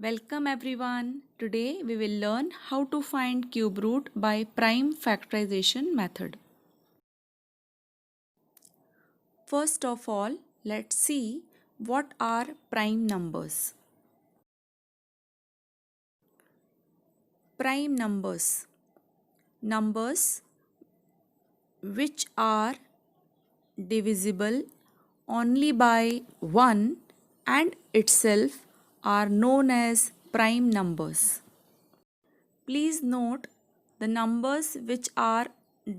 Welcome everyone. Today we will learn how to find cube root by prime factorization method. First of all, let's see what are prime numbers. Prime numbers. Numbers which are divisible only by 1 and itself are known as prime numbers. Please note the numbers which are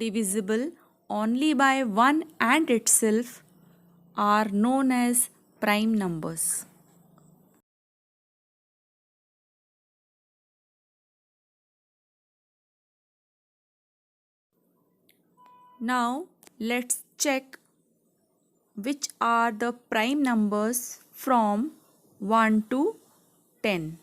divisible only by 1 and itself are known as prime numbers. Now let's check which are the prime numbers from 1 to 10.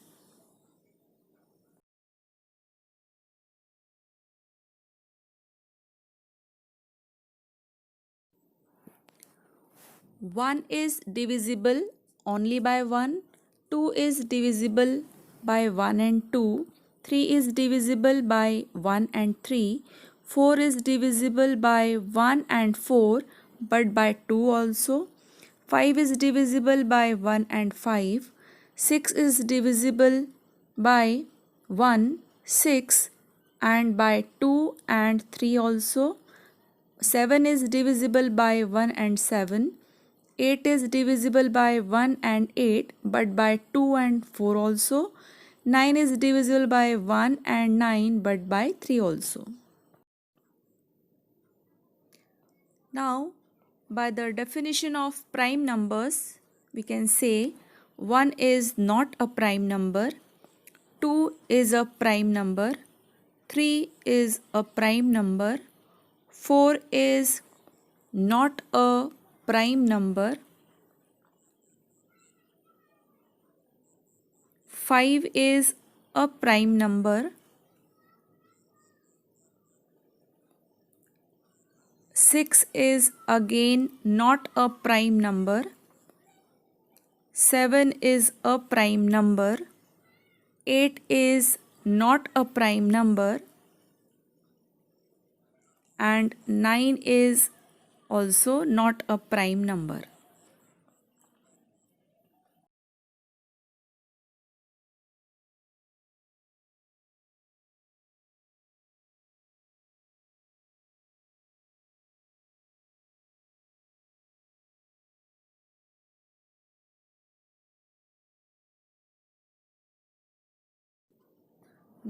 One is divisible only by 1, 2 is divisible by 1 and 2, 3 is divisible by 1 and 3, 4 is divisible by 1 and 4 but by 2 also, 5 is divisible by 1 and 5, 6 is divisible by 1, 6 and by 2 and 3 also, 7 is divisible by 1 and 7, 8 is divisible by 1 and 8 but by 2 and 4 also, 9 is divisible by 1 and 9 but by 3 also. Now, by the definition of prime numbers, we can say 1 is not a prime number, 2 is a prime number, 3 is a prime number, 4 is not a prime number, 5 is a prime number, 6 is again not a prime number, 7 is a prime number, 8 is not a prime number, and 9 is also not a prime number.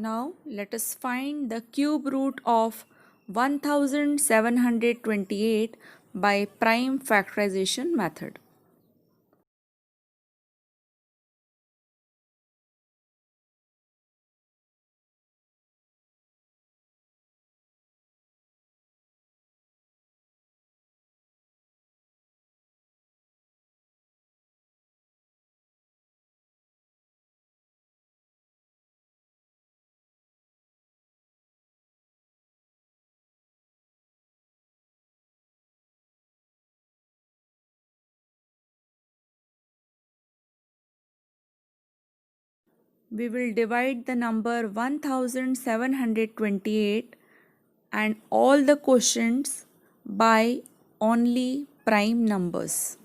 Now let us find the cube root of 1728 by prime factorization method. We will divide the number 1728 and all the quotients by only prime numbers.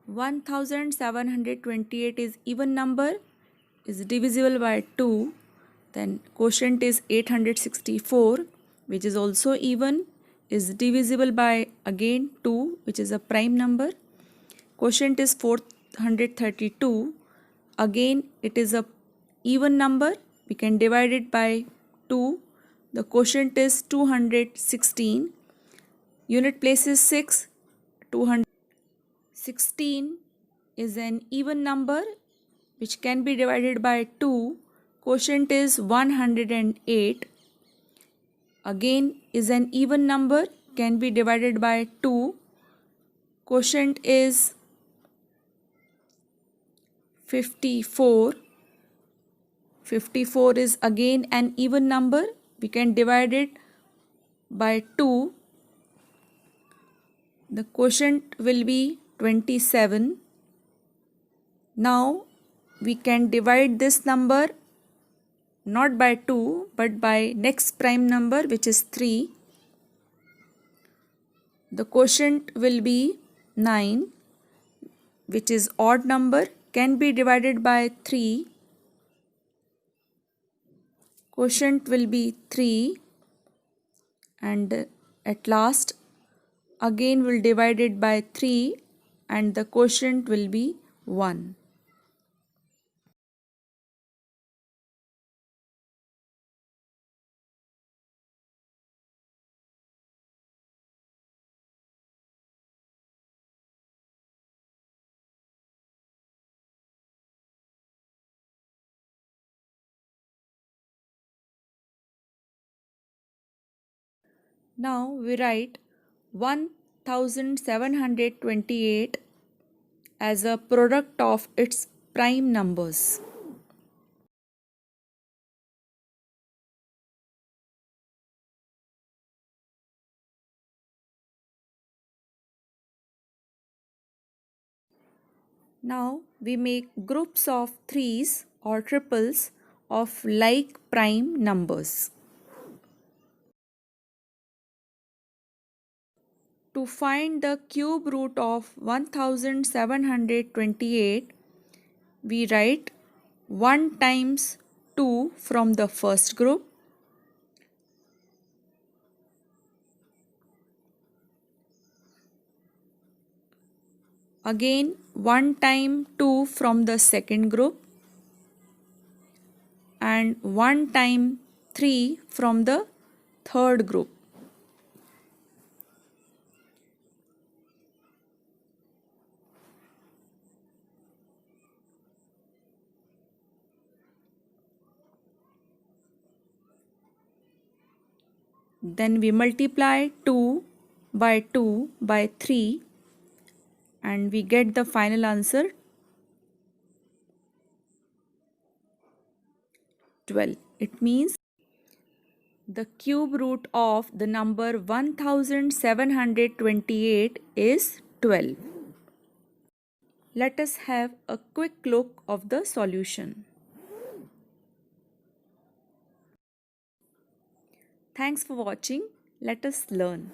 1728 is even number, is divisible by 2, then quotient is 864 which is also even, is divisible by again 2 which is a prime number, quotient is 432, again it is a even number, we can divide it by 2, the quotient is 216, unit place is 6, 216 is an even number which can be divided by 2, quotient is 108, again is an even number, can be divided by 2, quotient is 54. 54 is again an even number, we can divide it by 2, the quotient will be 27, Now we can divide this number not by 2 but by next prime number, which is 3. The quotient will be 9, which is odd number, can be divided by 3. Quotient will be 3, and at last again we'll divide it by 3 and the quotient will be 1. Now we write 1728 as a product of its prime numbers. Now we make groups of threes or triples of like prime numbers. To find the cube root of 1728, we write 1 times 2 from the first group, again 1 time 2 from the second group, and 1 time 3 from the third group. Then we multiply 2 by 2 by 3 and we get the final answer 12. It means the cube root of the number 1728 is 12. Let us have a quick look of the solution. Thanks for watching. Let us learn.